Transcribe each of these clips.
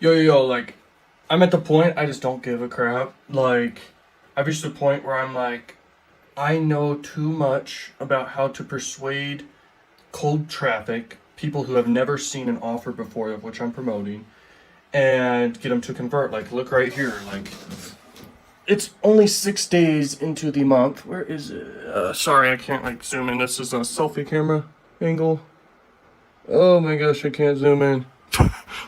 Yo, like, I'm at the point I just don't give a crap. Like, I've reached a point where I'm like, I know too much about how to persuade cold traffic, people who have never seen an offer before of which I'm promoting, and get them to convert. Like, look right here. Like, it's only 6 days into the month. Where is it? Sorry, I can't, like, zoom in. This is a selfie camera angle. Oh my gosh, I can't zoom in.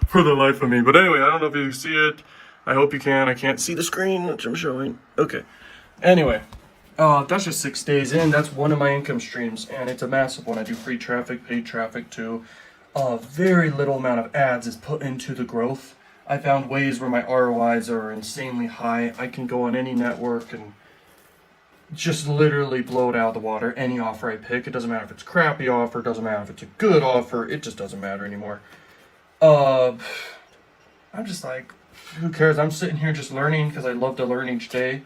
For the life of me. But anyway, I don't know if you see it. I hope you can. I can't see the screen, which I'm showing. Okay. Anyway, that's just 6 days in. That's one of my income streams, and it's a massive one. I do free traffic, paid traffic too. A very little amount of ads is put into the growth. I found ways where my ROIs are insanely high. I can go on any network and just literally blow it out of the water. Any offer I pick, it doesn't matter if it's a crappy offer, doesn't matter if it's a good offer, it just doesn't matter anymore. I'm just like, who cares? I'm sitting here just learning because I love to learn each day.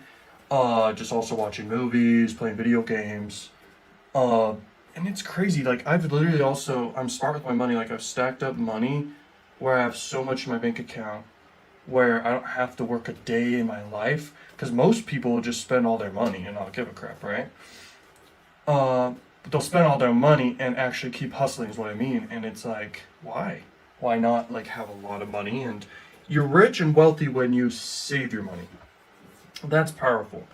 Just also watching movies, playing video games. And it's crazy. Like, I've literally also, I'm smart with my money. Like, I've stacked up money where I have so much in my bank account where I don't have to work a day in my life. Because most people will just spend all their money and not give a crap, right? But they'll spend all their money and actually keep hustling is what I mean. And it's like, why? Why not, like, have a lot of money? And you're rich and wealthy when you save your money. That's powerful.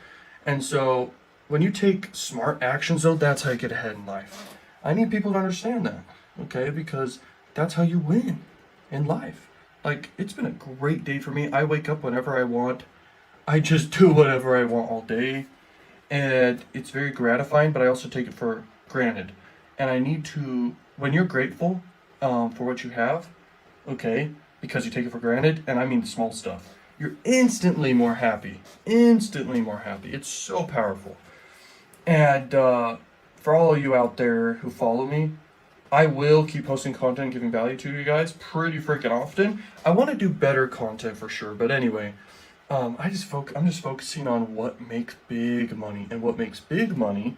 And so when you take smart actions, though, that's how you get ahead in life. I need people to understand that, okay? Because that's how you win in life. Like, it's been a great day for me. I wake up whenever I want. I just do whatever I want all day. And it's very gratifying, but I also take it for granted. And I need to, when you're grateful for what you have, okay, because you take it for granted, and I mean small stuff, you're instantly more happy. Instantly more happy. It's so powerful. And for all of you out there who follow me, I will keep posting content, giving value to you guys pretty freaking often. I want to do better content for sure, but anyway, I'm just focusing on what makes big money, and what makes big money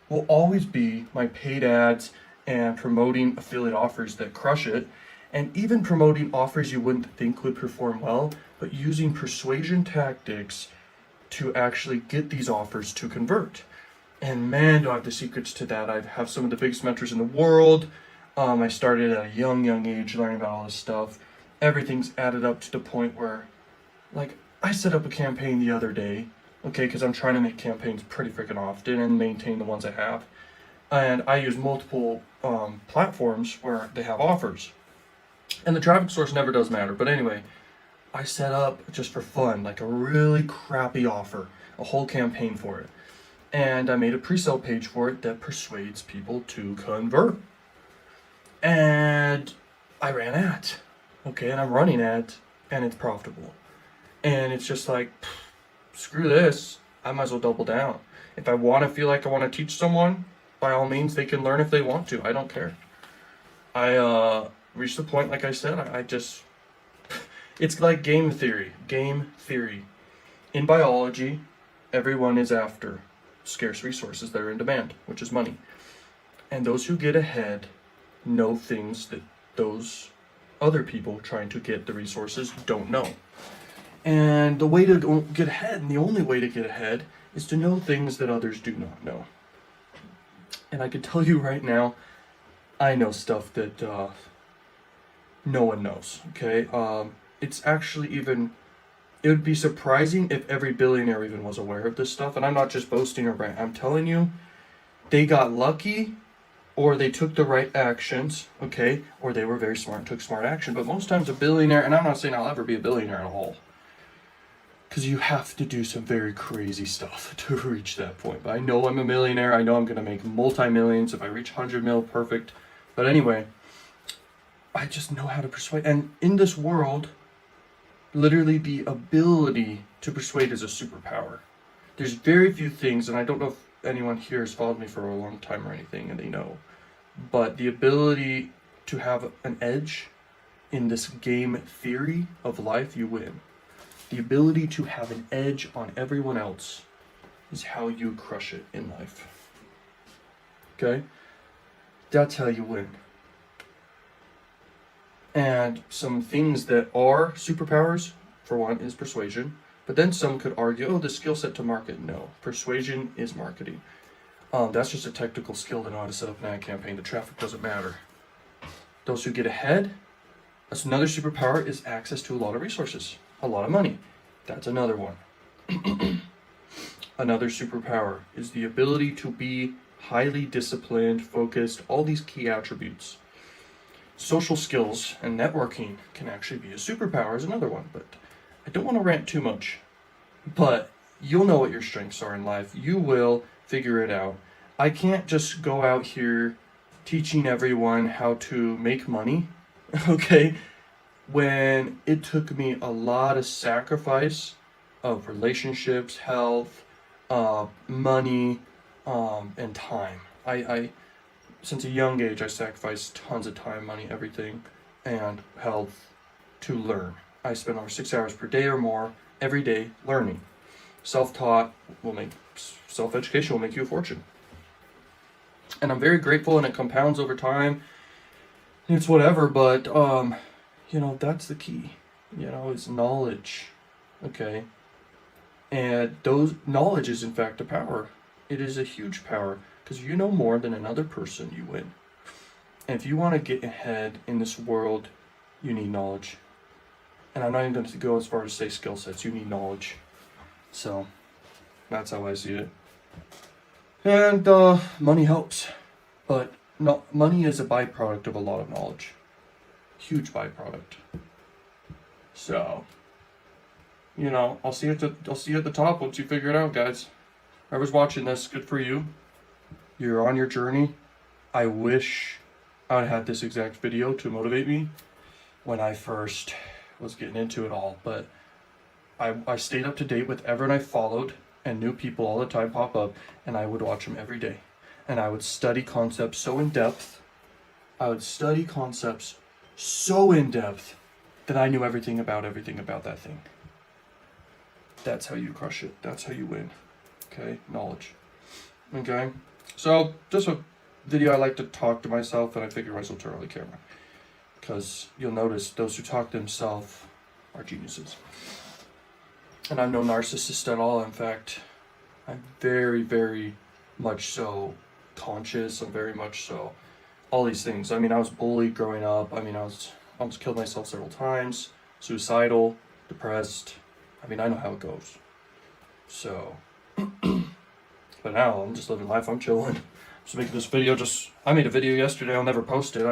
will always be my paid ads and promoting affiliate offers that crush it, and even promoting offers you wouldn't think would perform well, but using persuasion tactics to actually get these offers to convert. And man, do I have the secrets to that. I have some of the biggest mentors in the world. I started at a young age learning about all this stuff. Everything's added up to the point where, like, I set up a campaign the other day, okay, because I'm trying to make campaigns pretty freaking often and maintain the ones I have. And I use multiple platforms where they have offers. And the traffic source never does matter. But anyway, I set up just for fun, like a really crappy offer, a whole campaign for it. And I made a pre-sale page for it that persuades people to convert. And I ran ads, okay, and I'm running ads, and it's profitable. And it's just like, screw this, I might as well double down. If I want to feel like I want to teach someone, by all means, they can learn if they want to. I don't care. I reached the point, like I said, I just, it's like game theory. Game theory. In biology, everyone is after scarce resources that are in demand, which is money. And those who get ahead know things that those other people trying to get the resources don't know. And the way to get ahead, and the only way to get ahead, is to know things that others do not know. And I can tell you right now, I know stuff that no one knows, okay? It's actually even, it would be surprising if every billionaire even was aware of this stuff. And I'm not just boasting or ranting. I'm telling you, they got lucky, or they took the right actions, okay? Or they were very smart and took smart action. But most times a billionaire, and I'm not saying I'll ever be a billionaire at all, because you have to do some very crazy stuff to reach that point. But I know I'm a millionaire. I know I'm going to make multi-millions. If I reach 100 mil, perfect. But anyway, I just know how to persuade. And in this world, literally the ability to persuade is a superpower. There's very few things, and I don't know if anyone here has followed me for a long time or anything, and they know, but the ability to have an edge in this game theory of life, you win. The ability to have an edge on everyone else is how you crush it in life. Okay? That's how you win. And some things that are superpowers, for one, is persuasion. But then some could argue, oh, the skill set to market. No, persuasion is marketing. That's just a technical skill to know how to set up an ad campaign. The traffic doesn't matter. Those who get ahead, that's another superpower, is access to a lot of resources, a lot of money. That's another one. Another superpower is the ability to be highly disciplined, focused, all these key attributes. Social skills and networking can actually be a superpower is another one, but I don't want to rant too much. But you'll know what your strengths are in life. You will figure it out. I can't just go out here teaching everyone how to make money, okay, when it took me a lot of sacrifice of relationships, health, money, and time. I since a young age, I sacrificed tons of time, money, everything, and health to learn. I spend over 6 hours per day or more every day learning. Self-taught self-education will make you a fortune. And I'm very grateful, and it compounds over time. It's whatever, but, that's the key, is knowledge, okay? And those knowledge is, in fact, a power. It is a huge power, because you know more than another person, you win. And if you want to get ahead in this world, you need knowledge. And I'm not even going to go as far as say skill sets. You need knowledge. So, that's how I see it. And money helps. But no, money is a byproduct of a lot of knowledge. Huge byproduct. So, I'll see you at the top once you figure it out, guys. Whoever's watching this, good for you. You're on your journey. I wish I had this exact video to motivate me when I first was getting into it all, but I stayed up to date with everyone I followed, and new people all the time pop up, and I would watch them every day. And I would study concepts so in depth. That I knew everything about that thing. That's how you crush it. That's how you win. Okay? Knowledge. Okay? So, just a video I like to talk to myself, and I figure I might as well turn on the camera. Because you'll notice those who talk to themselves are geniuses. And I'm no narcissist at all. In fact, I'm very, very much so conscious. I'm very much so all these things. I mean, I was bullied growing up. I almost killed myself several times. Suicidal, depressed. I know how it goes. So, but now I'm just living life. I'm chilling. Just making this video. I made a video yesterday. I'll never post it.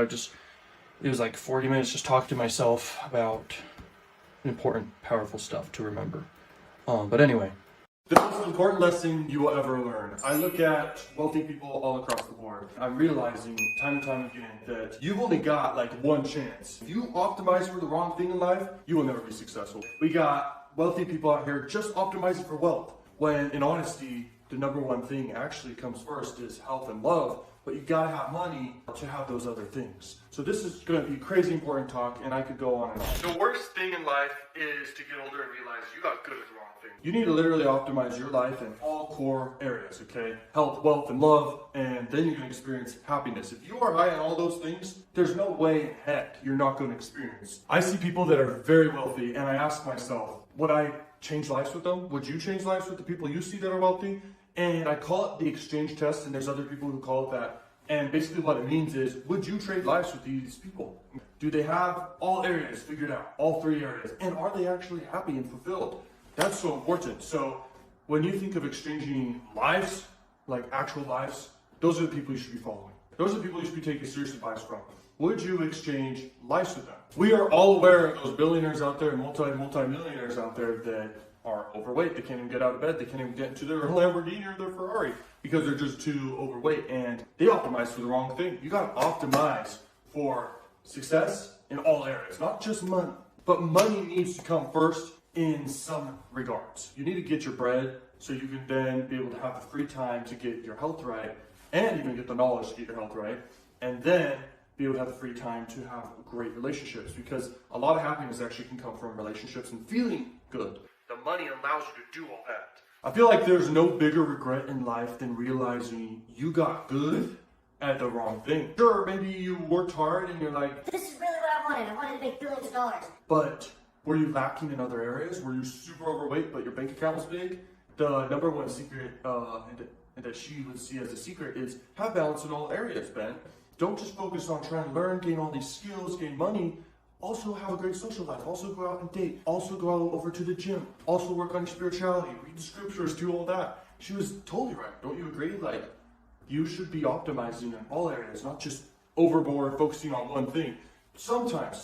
It was like 40 minutes just talking to myself about important, powerful stuff to remember. But anyway, the most important lesson you will ever learn. I look at wealthy people all across the board. I'm realizing time and time again that you've only got like one chance. If you optimize for the wrong thing in life, you will never be successful. We got wealthy people out here just optimizing for wealth, when in honesty, the number one thing actually comes first is health and love. But you gotta have money to have those other things. So this is gonna be crazy important talk, and I could go on and on. The worst thing in life is to get older and realize you got good at the wrong thing. You need to literally optimize your life in all core areas, okay? Health, wealth, and love, and then you're gonna experience happiness. If you are high on all those things, there's no way in heck you're not gonna experience. I see people that are very wealthy, and I ask myself, would I change lives with them? Would you change lives with the people you see that are wealthy? And I call it the exchange test, and there's other people who call it that. And basically what it means is, would you trade lives with these people? Do they have all areas figured out, all 3 areas? And are they actually happy and fulfilled? That's so important. So when you think of exchanging lives, like actual lives, those are the people you should be following. Those are the people you should be taking serious advice from. Would you exchange lives with them? We are all aware of those billionaires out there and multi-millionaires out there that are overweight. They can't even get out of bed. They can't even get into their Lamborghini or their Ferrari because they're just too overweight, and they optimize for the wrong thing. You gotta optimize for success in all areas, not just money. But money needs to come first in some regards. You need to get your bread so you can then be able to have the free time to get your health right, and even get the knowledge to get your health right, and then be able to have the free time to have great relationships, because a lot of happiness actually can come from relationships and feeling good. The money allows you to do all that. I feel like there's no bigger regret in life than realizing you got good at the wrong thing. Sure, maybe you worked hard and you're like, this is really what I wanted. I wanted to make billions of dollars. but were you lacking in other areas? Were you super overweight, but your bank account was big? The number one secret, and that she would see as a secret, is have balance in all areas, Ben. Don't just focus on trying to learn, gain all these skills, gain money. Also have a great social life. Also go out and date. Also go out over to the gym. Also work on your spirituality. Read the scriptures, do all that. She was totally right. Don't you agree? Like, you should be optimizing in all areas, not just overboard, focusing on one thing. Sometimes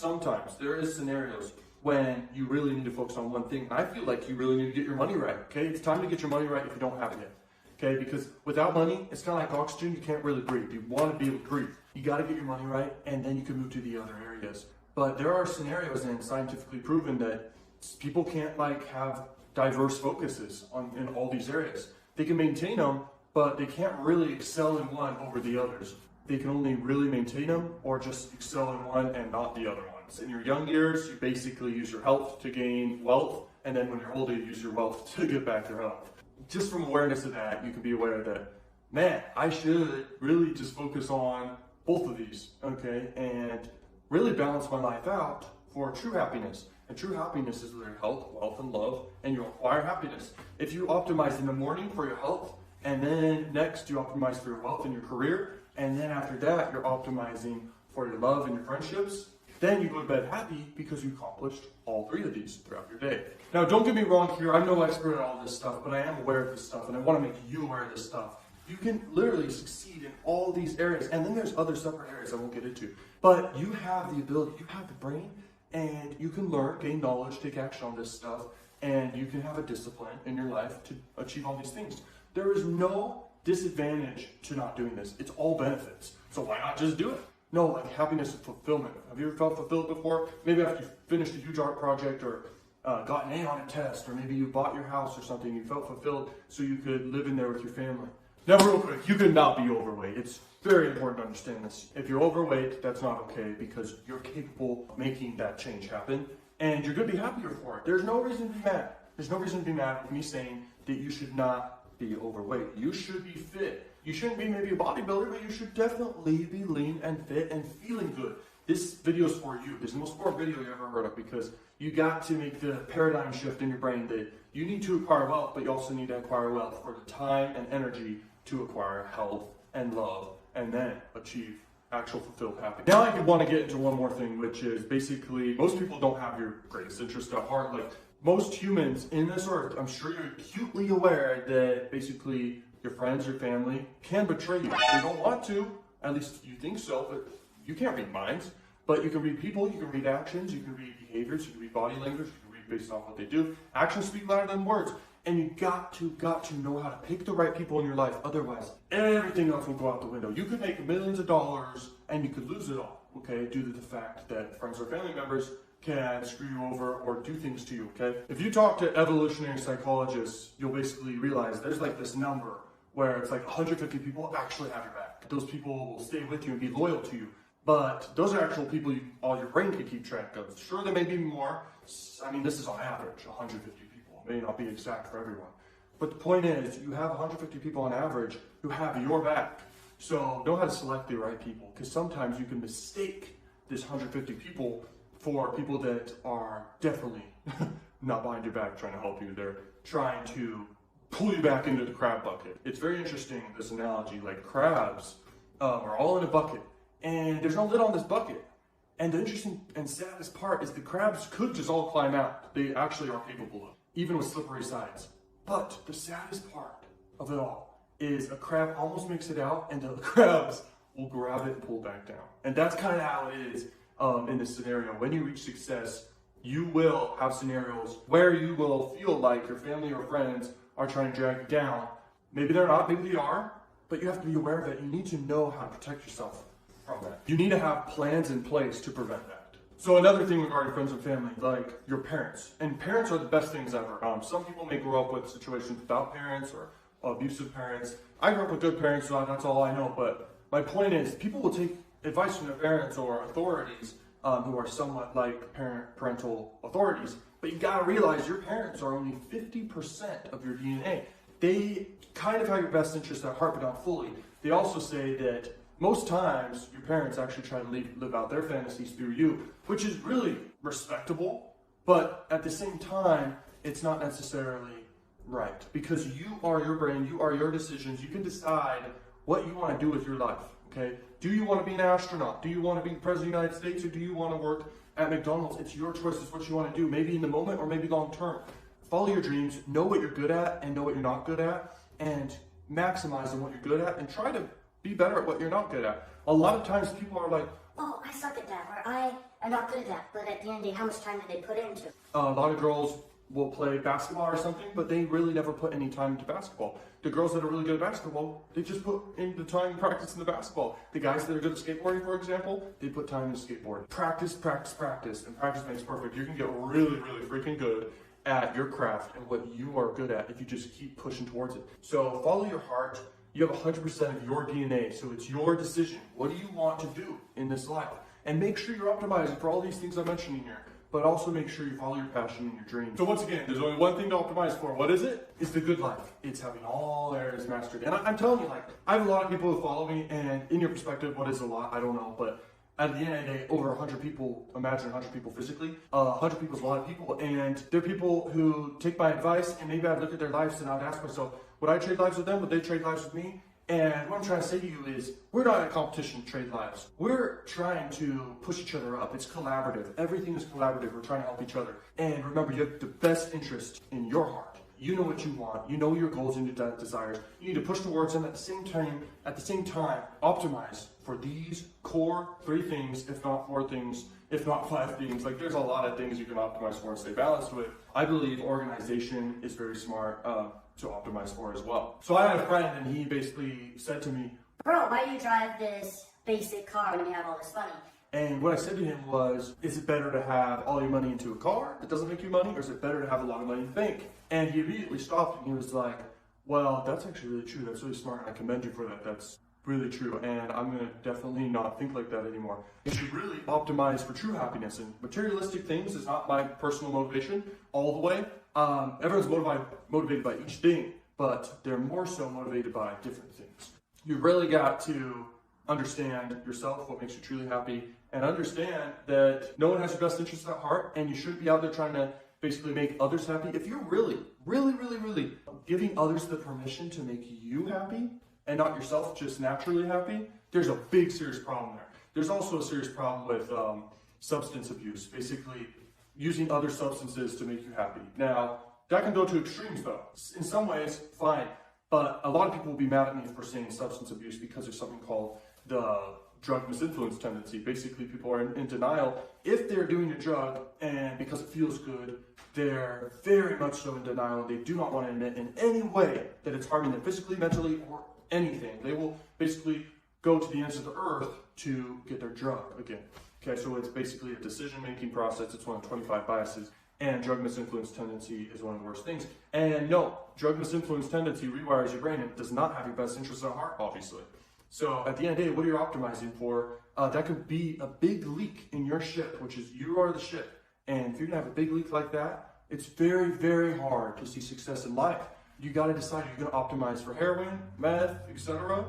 there is scenarios when you really need to focus on one thing. I feel like you really need to get your money right, okay? It's time to get your money right if you don't have it yet, okay? Because without money, it's kind of like oxygen. You can't really breathe. You want to be able to breathe. You got to get your money right, and then you can move to the other areas. But there are scenarios, and scientifically proven, that people can't like have diverse focuses in all these areas. They can maintain them, but they can't really excel in one over the others. They can only really maintain them or just excel in one and not the other ones. In your young years, you basically use your health to gain wealth, and then when you're older, you use your wealth to get back your health. Just from awareness of that, you can be aware that, man, I should really just focus on both of these, okay? And really balance my life out for true happiness. And true happiness is your health, wealth, and love, and you'll acquire happiness. If you optimize in the morning for your health, and then next you optimize for your wealth and your career, and then after that you're optimizing for your love and your friendships, then you go to bed happy because you accomplished all three of these throughout your day. Now, don't get me wrong here, I'm no expert at all this stuff, but I am aware of this stuff, and I want to make you aware of this stuff. You can literally succeed in all these areas, and then there's other separate areas I won't get into. But you have the ability, you have the brain, and you can learn, gain knowledge, take action on this stuff, and you can have a discipline in your life to achieve all these things. There is no disadvantage to not doing this. It's all benefits. So why not just do it? No, like happiness and fulfillment. Have you ever felt fulfilled before? Maybe after you finished a huge art project or got an A on a test, or maybe you bought your house or something, you felt fulfilled so you could live in there with your family. Now, real quick, you could not be overweight. It's very important to understand this. If you're overweight, that's not okay because you're capable of making that change happen, and you're going to be happier for it. There's no reason to be mad. There's no reason to be mad with me saying that you should not be overweight. You should be fit. You shouldn't be maybe a bodybuilder, but you should definitely be lean and fit and feeling good. This video is for you. This is the most important video you ever heard of because you got to make the paradigm shift in your brain that you need to acquire wealth, but you also need to acquire wealth for the time and energy to acquire health and love and then achieve actual fulfilled happiness. Now I want to get into one more thing, which is basically most people don't have your greatest interest at heart. Like most humans in this earth, I'm sure you're acutely aware that basically your friends, your family can betray you. They don't want to, at least you think so, but you can't read minds. But you can read people, you can read actions, you can read behaviors, you can read body language, you can read based on what they do. Actions speak louder than words. And you got to know how to pick the right people in your life. Otherwise, everything else will go out the window. You could make millions of dollars and you could lose it all, okay, due to the fact that friends or family members can screw you over or do things to you, okay? If you talk to evolutionary psychologists, you'll basically realize there's like this number where it's like 150 people actually have your back. Those people will stay with you and be loyal to you. But those are actual people all your brain can keep track of. Sure, there may be more. I mean, this is on average, 150 people. May not be exact for everyone. But the point is, you have 150 people on average who have your back. So know how to select the right people, because sometimes you can mistake this 150 people for people that are definitely not behind your back trying to help you. They're trying to pull you back into the crab bucket. It's very interesting, this analogy, like crabs are all in a bucket, and there's no lid on this bucket. And the interesting and saddest part is the crabs could just all climb out. They actually are capable of, even with slippery sides. But the saddest part of it all is a crab almost makes it out and the crabs will grab it and pull back down. And that's kind of how it is in this scenario. When you reach success, you will have scenarios where you will feel like your family or friends are trying to drag you down. Maybe they're not, maybe they are, but you have to be aware of it. You need to know how to protect yourself from that. You need to have plans in place to prevent that. So another thing regarding friends and family, like your parents. And parents are the best things ever. Some people may grow up with situations without parents or abusive parents. I grew up with good parents, so that's all I know. But my point is, people will take advice from their parents or authorities who are somewhat like parental authorities. But you gotta realize your parents are only 50% of your DNA. They kind of have your best interest at heart, but not fully. They also say that most times your parents actually try to live out their fantasies through you, which is really respectable, but at the same time, it's not necessarily right, because you are your brain, you are your decisions. You can decide what you want to do with your life, okay? Do you want to be an astronaut? Do you want to be the president of the United States, or do you want to work at McDonald's? It's your choice. It's what you want to do, maybe in the moment or maybe long term. Follow your dreams, know what you're good at and know what you're not good at, and maximize on what you're good at and try to be better at what you're not good at. A lot of times people are like, oh, I suck at that, or I am not good at that, but at the end of the day, how much time do they put into? a lot of girls will play basketball or something, but they really never put any time into basketball. The girls that are really good at basketball, they just put in the time practice in the basketball. The guys that are good at skateboarding, for example, they put time into skateboarding. Practice, practice, practice, and practice makes perfect. You can get really, really freaking good at your craft and what you are good at if you just keep pushing towards it. So follow your heart. You have 100% of your DNA, so it's your decision. What do you want to do in this life? And make sure you're optimizing for all these things I'm mentioning here, but also make sure you follow your passion and your dreams. So once again, there's only one thing to optimize for. What is it? It's the good life. It's having all areas mastered. And I'm telling you, like, I have a lot of people who follow me, and in your perspective, what is a lot? I don't know, but at the end of the day, over 100 people, imagine 100 people physically, 100 people is a lot of people, and they're people who take my advice, and maybe I'd look at their lives and I'd ask myself, would I trade lives with them? Would they trade lives with me? And what I'm trying to say to you is, we're not in a competition to trade lives. We're trying to push each other up. It's collaborative. Everything is collaborative. We're trying to help each other. And remember, you have the best interest in your heart. You know what you want. You know your goals and your desires. You need to push towards them at the same time, optimize for these core 3 things, if not 4 things, if not 5 things. Like, there's a lot of things you can optimize for and stay balanced with. I believe organization is very smart to optimize for as well. So I had a friend, and he basically said to me, Bro, why do you drive this basic car when you have all this money? and what I said to him was, is it better to have all your money into a car that doesn't make you money, or is it better to have a lot of money in the bank? And he immediately stopped, and he was like, well, that's actually really true. That's really smart, and I commend you for that. That's really true, and I'm going to definitely not think like that anymore. You should really optimize for true happiness, and materialistic things is not my personal motivation all the way. Everyone's motivated by each thing, but they're more so motivated by different things. You really got to understand yourself, what makes you truly happy, and understand that no one has your best interests at heart, and you shouldn't be out there trying to basically make others happy. If you're really giving others the permission to make you happy and not yourself just naturally happy, there's a big serious problem there. There's also a serious problem with substance abuse, basically using other substances to make you happy. Now, that can go to extremes though. In some ways, fine, but a lot of people will be mad at me for saying substance abuse because there's something called the drug misinfluence tendency. Basically, people are in denial. If they're doing a drug and because it feels good, they're very much so in denial, and they do not want to admit in any way that it's harming them physically, mentally, or anything. They will basically go to the ends of the earth to get their drug again. Okay, so it's basically a decision-making process. It's one of 25 biases, and drug misinfluence tendency is one of the worst things. And no, drug misinfluence tendency rewires your brain and does not have your best interests at heart, obviously. So at the end of the day, what are you optimizing for? That could be a big leak in your ship, which is you are the ship. And if you're gonna have a big leak like that, it's very, very hard to see success in life. You gotta decide, you're gonna optimize for heroin, meth, etc.,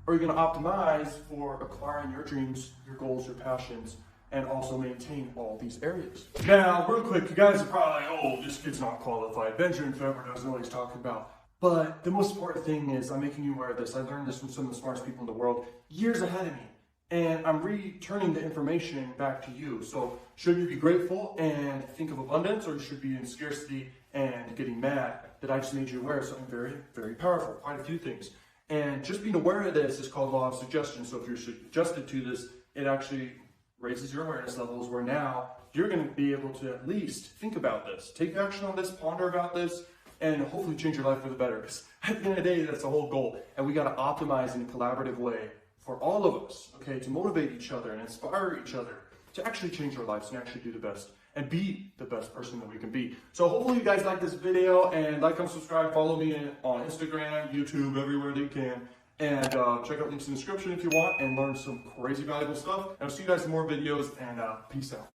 or you're gonna optimize for acquiring your dreams, your goals, your passions, and also maintain all these areas. Now, real quick, you guys are probably like, oh, this kid's not qualified. Benjamin Feber doesn't know what he's talking about. But the most important thing is I'm making you aware of this. I learned this from some of the smartest people in the world years ahead of me. And I'm returning the information back to you. So should you be grateful and think of abundance, or you should be in scarcity and getting mad that I just made you aware of something very, very powerful, quite a few things. And just being aware of this is called law of suggestion. So if you're suggested to this, it actually raises your awareness levels, where now you're going to be able to at least think about this, take action on this, ponder about this, and hopefully change your life for the better. Because at the end of the day, that's the whole goal. And we got to optimize in a collaborative way for all of us, okay, to motivate each other and inspire each other to actually change our lives and actually do the best and be the best person that we can be. So hopefully you guys like this video, and like, comment, subscribe, follow me on Instagram, YouTube, everywhere that you can. And check out links in the description if you want, and learn some crazy valuable stuff. And I'll see you guys in more videos, and peace out.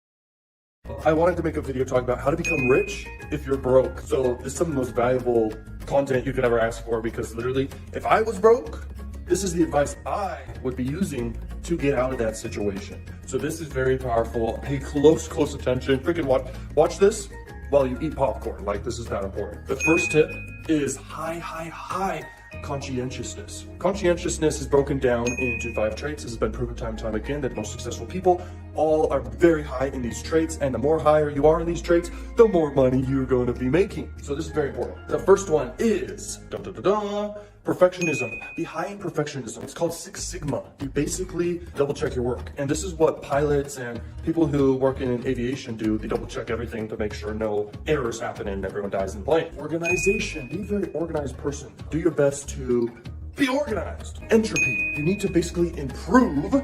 I wanted to make a video talking about how to become rich if you're broke. So this is some of the most valuable content you could ever ask for, because literally, if I was broke, This is the advice I would be using to get out of that situation. So this is very powerful. Pay close attention. Freaking watch this while you eat popcorn. Like, this is that important. The first tip is high conscientiousness. Conscientiousness is broken down into 5 traits. This has been proven time and time again that the most successful people all are very high in these traits, and the more higher you are in these traits, the more money you're going to be making. So this is very important. The first one is perfectionism. Behind perfectionism, it's called 6 Sigma. You basically double check your work. And this is what pilots and people who work in aviation do. They double check everything to make sure no errors happen and everyone dies in the plane. Organization. Be a very organized person. Do your best to be organized. Entropy. You need to basically improve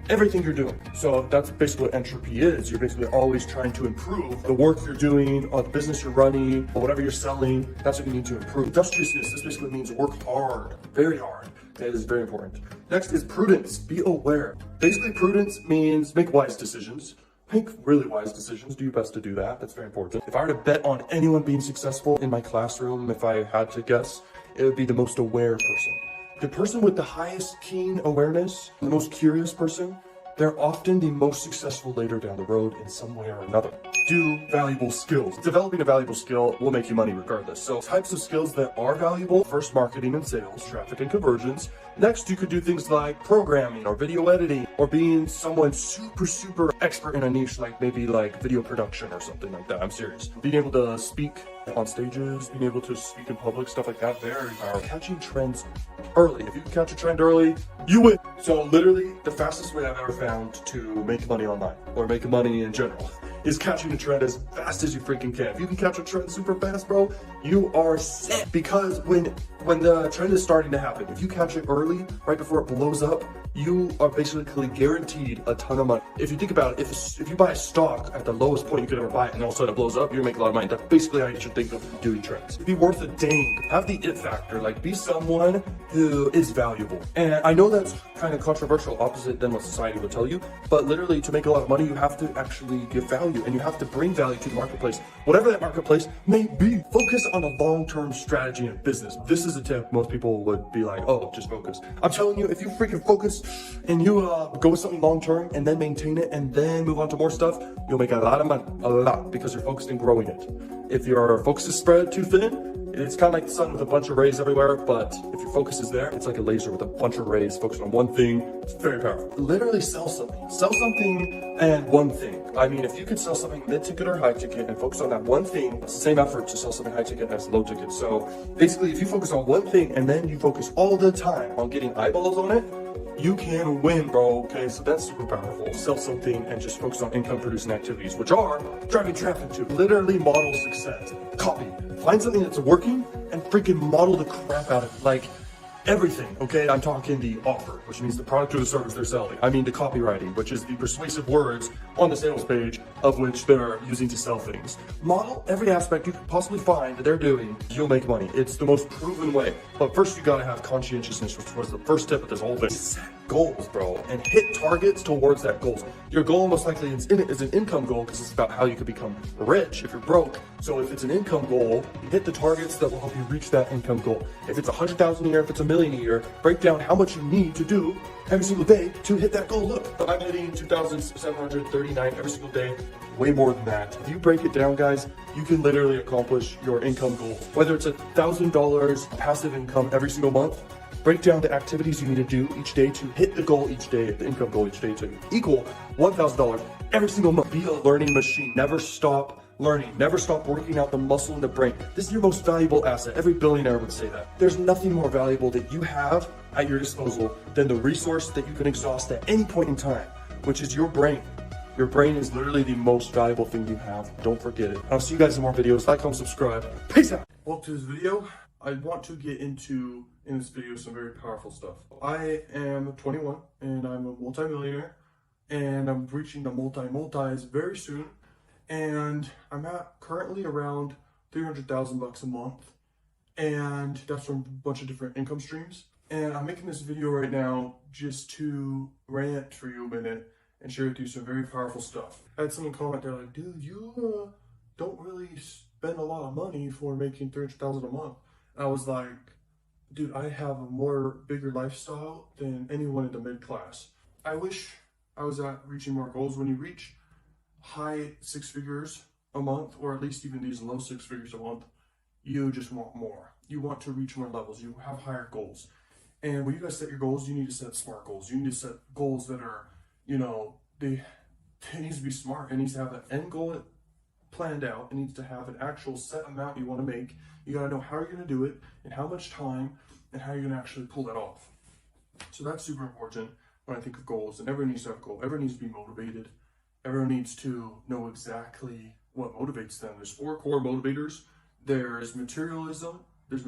everything you're doing. So that's basically what entropy is. You're basically always trying to improve the work you're doing, or the business you're running, or whatever you're selling. That's what you need to improve. Industriousness, this basically means work hard, very hard. That is very important. Next is prudence. Be aware. Basically, prudence means make wise decisions. Make really wise decisions. Do your best to do that. That's very important. If I were to bet on anyone being successful in my classroom, if I had to guess, it would be the most aware person. The person with the highest keen awareness, the most curious person, they're often the most successful later down the road in some way or another. Do valuable skills. Developing a valuable skill will make you money regardless. So types of skills that are valuable: first, marketing and sales, traffic and conversions. Next, you could do things like programming or video editing, or being someone super expert in a niche, like maybe like video production or something like that. I'm serious. Being able to speak on stages, being able to speak in public, stuff like that, very powerful. Catching trends early. If you can catch a trend early, you win. So literally the fastest way I've ever found to make money online, or make money in general, is catching a trend as fast as you freaking can. If you can catch a trend super fast, bro, you are set. Because when the trend is starting to happen, if you catch it early, right before it blows up, you are basically guaranteed a ton of money. If you think about it, if you buy a stock at the lowest point you could ever buy it, and all of a sudden it blows up, you're gonna make a lot of money. That's basically how you should think of doing trends. Be worth a dang. Have the it factor. Like, be someone who is valuable. And I know that's kind of controversial, opposite than what society would tell you, but literally to make a lot of money, you have to actually give value, and you have to bring value to the marketplace. Whatever that marketplace may be. Focus on a long-term strategy in business. This is a tip most people would be like, oh, just focus. I'm telling you, if you freaking focus and you go with something long-term and then maintain it and then move on to more stuff, you'll make a lot of money, a lot, because you're focused on growing it. If your focus is spread too thin, it's kind of like the sun with a bunch of rays everywhere, but if your focus is there, it's like a laser with a bunch of rays focused on one thing. It's very powerful. Literally sell something. Sell something and one thing. I mean, if you could sell something mid-ticket or high-ticket and focus on that one thing, it's the same effort to sell something high-ticket as low-ticket. So basically, if you focus on one thing and then you focus all the time on getting eyeballs on it, you can win, bro. Okay, so that's super powerful. Sell something and just focus on income-producing activities, which are driving traffic to. Literally model success. Copy. Find something that's working and freaking model the crap out of it. Like, everything, okay? I'm talking the offer, which means the product or the service they're selling. I mean the copywriting, which is the persuasive words on the sales page of which they're using to sell things. Model every aspect you could possibly find that they're doing. You'll make money. It's the most proven way. But first, you gotta have conscientiousness, which was the first step of this whole thing. Set goals, bro, and hit targets towards that goal. Your goal most likely is an income goal, because it's about how you could become rich if you're broke. So if it's an income goal, hit the targets that will help you reach that income goal. If it's 100,000 a year, if it's $1 million a year, break down how much you need to do every single day to hit that goal. Look, I'm hitting 2,739 every single day, way more than that. If you break it down, guys, you can literally accomplish your income goal. Whether it's $1,000 passive income every single month, break down the activities you need to do each day to hit the goal each day, the income goal each day, to equal $1,000 every single month. Be a learning machine. Never stop learning. Never stop working out the muscle in the brain. This is your most valuable asset. Every billionaire would say that. There's nothing more valuable that you have at your disposal than the resource that you can exhaust at any point in time, which is your brain. Your brain is literally the most valuable thing you have. Don't forget it. I'll see you guys in more videos. Like, comment, subscribe. Peace out. Welcome to this video. I want to get into, in this video, some very powerful stuff. I am 21 and I'm a multi-millionaire, and I'm reaching the multi-multis very soon. And I'm at currently around 300,000 bucks a month, and that's from a bunch of different income streams. And I'm making this video right now just to rant for you a minute and share with you some very powerful stuff. I had someone comment, they're like, dude, you don't really spend a lot of money for making 300,000 a month. And I was like, dude, I have a bigger lifestyle than anyone in the mid class. I wish I was at reaching more goals. When you reach high six figures a month, or at least even these low six figures a month, you just want more. You want to reach more levels. You have higher goals. And when you guys set your goals, you need to set smart goals. You need to set goals that are, they need to be smart. It needs to have an end goal planned out. It needs to have an actual set amount you want to make. You got to know how you're going to do it and how much time and how you're going to actually pull that off. So that's super important when I think of goals. And everyone needs to have a goal. Everyone needs to be motivated. Everyone needs to know exactly what motivates them. There's 4 core motivators. There's materialism, there's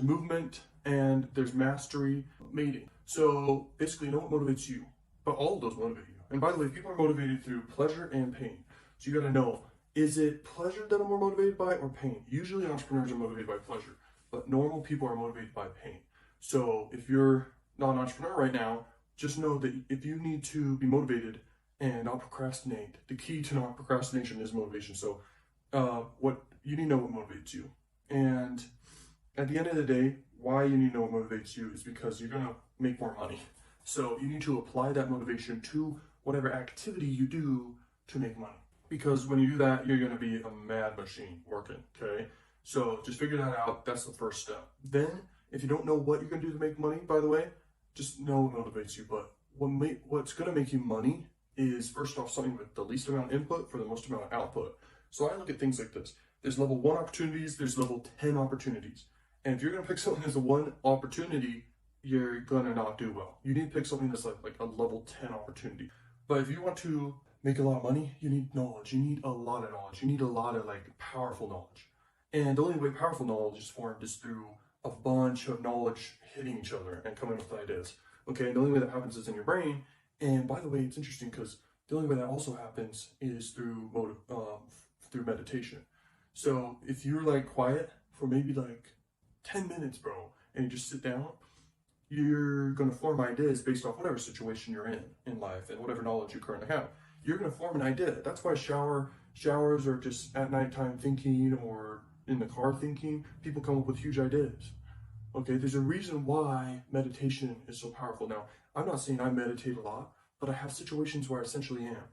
movement, and there's mastery, mating. So basically, know what motivates you, but all of those motivate you. And by the way, people are motivated through pleasure and pain. So you got to know, is it pleasure that I'm more motivated by or pain? Usually entrepreneurs are motivated by pleasure, but normal people are motivated by pain. So if you're not an entrepreneur right now, just know that if you need to be motivated and not procrastinate, the key to not procrastination is motivation. So what you need to know what motivates you. And at the end of the day, why you need to know what motivates you is because you're gonna make more money. So you need to apply that motivation to whatever activity you do to make money. Because when you do that, you're gonna be a mad machine working, okay? So just figure that out. That's the first step. Then, if you don't know what you're gonna do to make money, by the way, just know what motivates you. But what's gonna make you money is, first off, something with the least amount of input for the most amount of output. So I look at things like this. There's level 1 opportunities, there's level 10 opportunities. And if you're gonna pick something as a 1 opportunity, you're gonna not do well. You need to pick something that's like a level 10 opportunity. But if you want to make a lot of money, you need knowledge. You need a lot of knowledge. You need a lot of powerful knowledge. And the only way powerful knowledge is formed is through a bunch of knowledge hitting each other and coming up with ideas. Okay, and the only way that happens is in your brain. And by the way, it's interesting because the only way that also happens is through meditation. So if you're quiet for maybe 10 minutes, bro, and you just sit down, you're going to form ideas based off whatever situation you're in life and whatever knowledge you currently have. You're going to form an idea. That's why showers are just at nighttime thinking, or in the car thinking. People come up with huge ideas. Okay, there's a reason why meditation is so powerful. Now, I'm not saying I meditate a lot, but I have situations where I essentially am.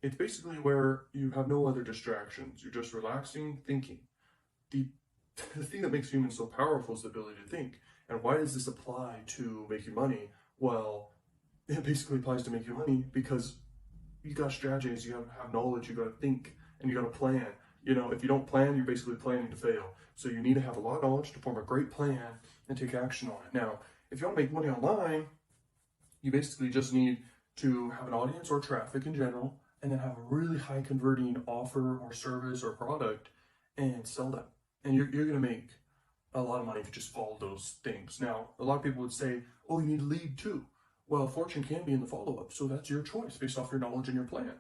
It's basically where you have no other distractions. You're just relaxing, thinking. The thing that makes humans so powerful is the ability to think. And why does this apply to making money? Well, it basically applies to making money because you got strategies, you have knowledge, you got to think, and you got to plan. If you don't plan, you're basically planning to fail. So you need to have a lot of knowledge to form a great plan and take action on it. Now, if you want to make money online, you basically just need to have an audience or traffic in general, and then have a really high converting offer or service or product and sell that. And you're going to make a lot of money if you just follow those things. Now, a lot of people would say, oh, you need to lead too. Well, fortune can be in the follow-up, so that's your choice based off your knowledge and your plan.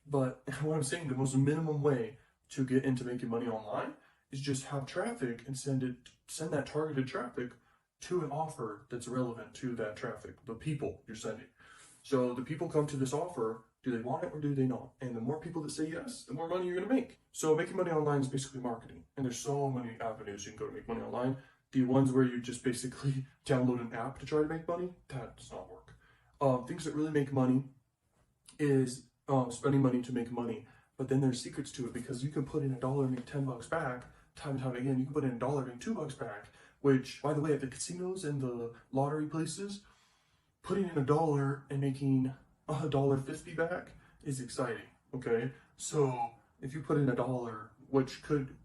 But what I'm saying, the most minimum way to get into making money online is just have traffic and send that targeted traffic to an offer that's relevant to that traffic, the people you're sending. So the people come to this offer, do they want it or do they not? And the more people that say yes, the more money you're gonna make. So making money online is basically marketing. And there's so many avenues you can go to make money online. The ones where you just basically download an app to try to make money, that does not work. Things that really make money is spending money to make money. But then there's secrets to it, because you can put in $1 and make $10 back time and time again. You can put in $1 and make $2 back, which, by the way, at the casinos and the lottery places, putting in $1 and making $1.50 back is exciting. Okay, so if you put in $1, which could,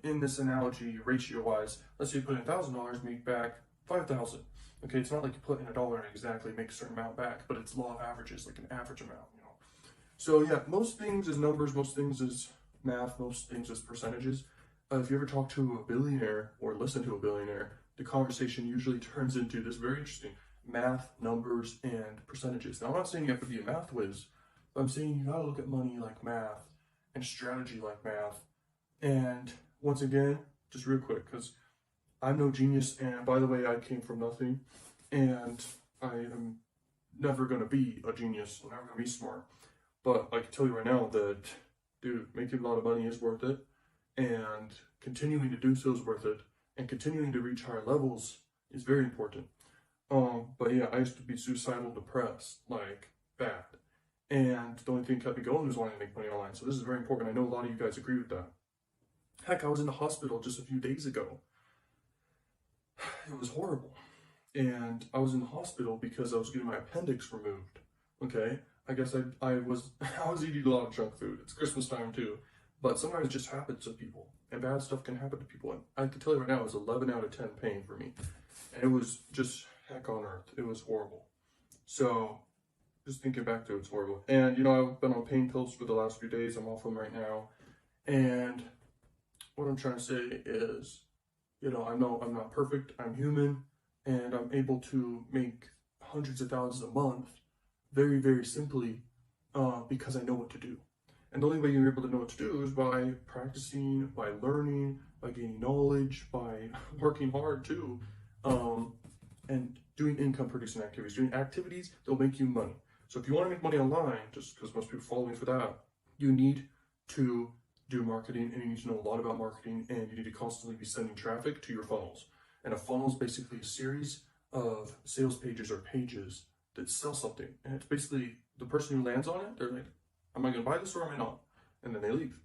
in this analogy, ratio-wise, let's say you put in $1,000, make back $5,000. Okay, it's not like you put in $1 and exactly make a certain amount back, but it's law of averages, like an average amount. So yeah, most things is numbers, most things is math, most things is percentages. If you ever talk to a billionaire or listen to a billionaire, the conversation usually turns into this very interesting math, numbers, and percentages. Now, I'm not saying you have to be a math whiz, but I'm saying you gotta look at money like math and strategy like math. And once again, just real quick, because I'm no genius, and by the way, I came from nothing, and I am never gonna be a genius, I'm never gonna be smart. But I can tell you right now that, dude, making a lot of money is worth it, and continuing to do so is worth it, and continuing to reach higher levels is very important. But yeah, I used to be suicidal, depressed, like bad. And the only thing that kept me going was wanting to make money online. So this is very important. I know a lot of you guys agree with that. Heck, I was in the hospital just a few days ago. It was horrible. And I was in the hospital because I was getting my appendix removed. Okay? I guess I was I was eating a lot of junk food. It's Christmas time too. But sometimes it just happens to people. And bad stuff can happen to people. And I can tell you right now, it was 11 out of 10 pain for me. And it was just heck on earth. It was horrible. So just thinking back to it, it's horrible. And you know, I've been on pain pills for the last few days. I'm off them right now. And what I'm trying to say is, you know I'm not perfect. I'm human, and I'm able to make hundreds of thousands a month, very very simply, because I know what to do. And the only way you're able to know what to do is by practicing, by learning, by gaining knowledge, by working hard too, and doing income producing activities, doing activities that'll make you money. So if you want to make money online, just because most people follow me for that, you need to do marketing, and you need to know a lot about marketing, and you need to constantly be sending traffic to your funnels. And a funnel is basically a series of sales pages or pages that sell something. And it's basically the person who lands on it, they're like, am I going to buy this or am I not? And then they leave.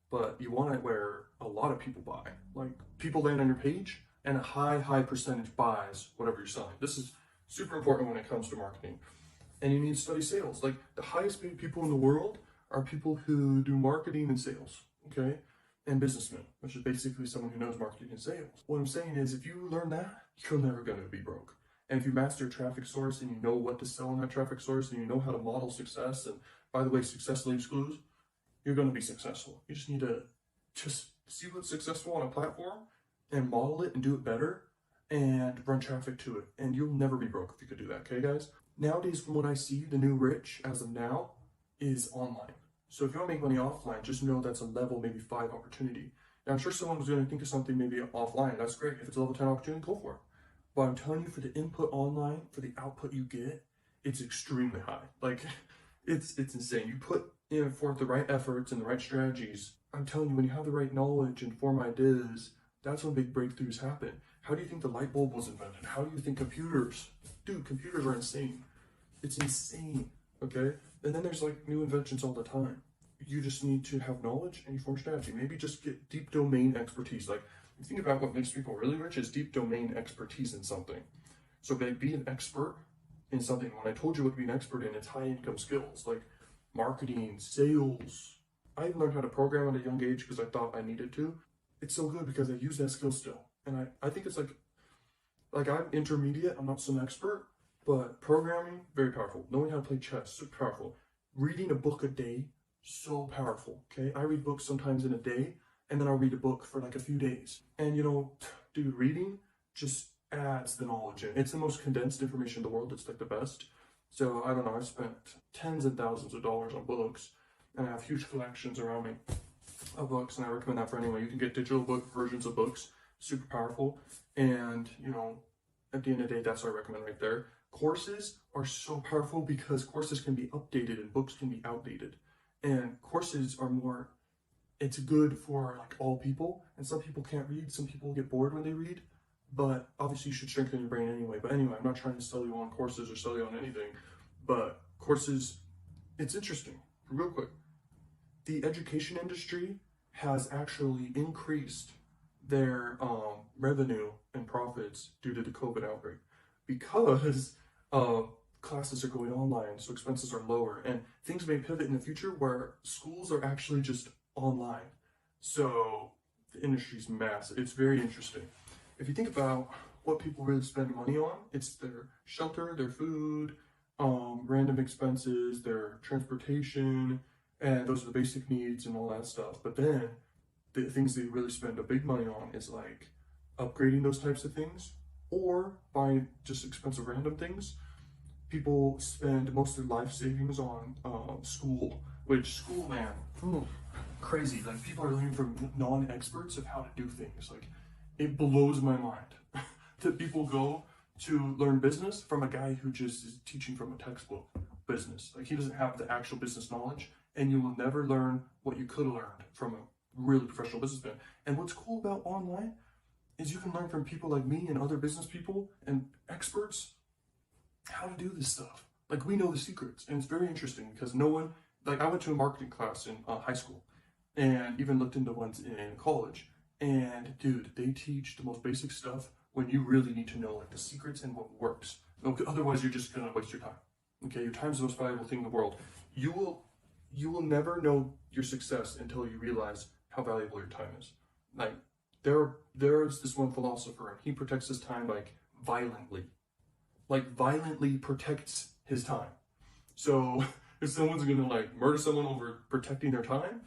But you want it where a lot of people buy. Like people land on your page and a high percentage buys whatever you're selling. This is super important when it comes to marketing. And you need to study sales. Like the highest paid people in the world are people who do marketing and sales, okay? And businessmen, which is basically someone who knows marketing and sales. What I'm saying is if you learn that, you're never gonna be broke. And if you master a traffic source and you know what to sell on that traffic source and you know how to model success, and by the way, success leaves clues, you're gonna be successful. You just need to just see what's successful on a platform and model it and do it better and run traffic to it. And you'll never be broke if you could do that, okay guys? Nowadays, from what I see, the new rich as of now is online. So if you want to make money offline, just know that's a level maybe 5 opportunity. Now I'm sure someone was going to think of something maybe offline. That's great. If it's a level 10 opportunity, go for it. But I'm telling you, for the input online, for the output you get, it's extremely high. Like it's insane. You put in forth the right efforts and the right strategies. I'm telling you, when you have the right knowledge and form ideas, that's when big breakthroughs happen. How do you think the light bulb was invented? How do you think computers? Dude, computers are insane. It's insane, okay? And then there's like new inventions all the time. You just need to have knowledge and you form strategy. Maybe just get deep domain expertise. Like, you think about what makes people really rich is deep domain expertise in something. So be an expert in something. When I told you what to be an expert in, it's high income skills like marketing, sales. I even learned how to program at a young age because I thought I needed to. It's so good because I use that skill still. And I think it's like I'm intermediate, I'm not some expert, but programming, very powerful. Knowing how to play chess, super powerful. Reading a book a day, so powerful, okay? I read books sometimes in a day, and then I'll read a book for like a few days. And you know, dude, reading just adds the knowledge in. It's the most condensed information in the world. It's like the best. So I don't know, I've spent tens and thousands of dollars on books, and I have huge collections around me of books, and I recommend that for anyone. You can get digital book versions of books, super powerful. And you know, at the end of the day, that's what I recommend right there. Courses are so powerful because courses can be updated and books can be outdated. And courses are more, it's good for like all people. And some people can't read, some people get bored when they read. But obviously you should strengthen your brain anyway. But anyway, I'm not trying to sell you on courses or sell you on anything. But courses, it's interesting. Real quick, the education industry has actually increased their revenue and profits due to the COVID outbreak because classes are going online, so expenses are lower, and things may pivot in the future where schools are actually just online. So the industry's massive. It's very interesting. If you think about what people really spend money on, it's their shelter, their food, random expenses, their transportation, and those are the basic needs and all that stuff. But then the things they really spend a big money on is like upgrading those types of things or buying just expensive random things. People spend most of their life savings on school, which school, man, crazy. Like people are learning from non-experts of how to do things. Like it blows my mind that people go to learn business from a guy who just is teaching from a textbook business. Like he doesn't have the actual business knowledge, and you will never learn what you could have learned from a really professional businessman. And what's cool about online is you can learn from people like me and other business people and experts how to do this stuff. Like, we know the secrets, and it's very interesting because no one, like, I went to a marketing class in high school and even looked into ones in college. And dude, they teach the most basic stuff when you really need to know like the secrets and what works. Okay, otherwise, you're just gonna waste your time. Okay, your time is the most valuable thing in the world. You will never know your success until you realize how valuable your time is. Like, there's this one philosopher, and he protects his time like violently protects his time. So if someone's gonna like murder someone over protecting their time,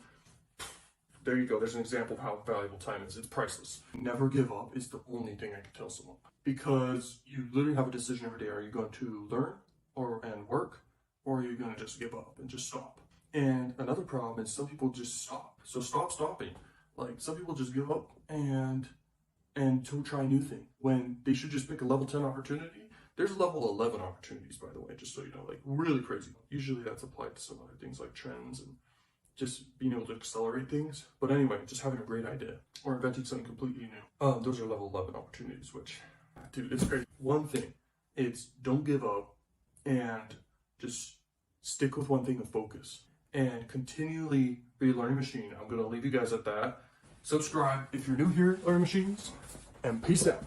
there you go. There's an example of how valuable time is. It's priceless. Never give up is the only thing I can tell someone, because you literally have a decision every day. Are you going to learn and work, or are you going to just give up and just stop? And another problem is some people just stop. So stop stopping. Like, some people just give up and to try a new thing when they should just pick a level 10 opportunity. There's level 11 opportunities, by the way, just so you know, like really crazy. Usually that's applied to some other things like trends and just being able to accelerate things. But anyway, just having a great idea or inventing something completely new. Those are level 11 opportunities, which, dude, it's crazy. One thing, it's don't give up and just stick with one thing and focus and continually be a learning machine. I'm going to leave you guys at that. Subscribe if you're new here, Learning Machines, and peace out.